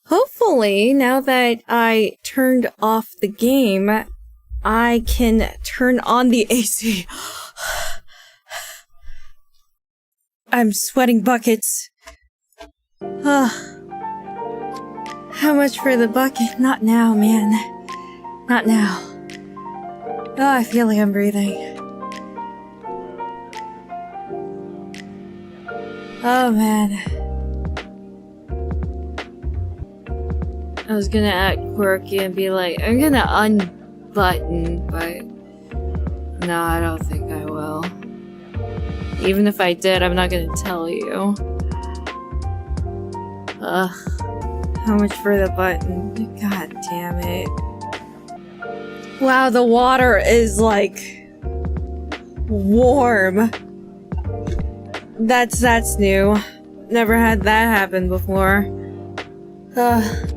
Hopefully, now that I turned off the game, I can turn on the AC. I'm sweating buckets. How much for the bucket? Not now, man. Not now. Oh, I feel like I'm breathing. Oh, man. I was gonna act quirky and be like, I'm gonna unbutton, but no, I don't think I will. Even if I did, I'm not gonna tell you. Ugh. How much for the button? God damn it. Wow, the water is like warm. That's new. Never had that happen before. Ugh.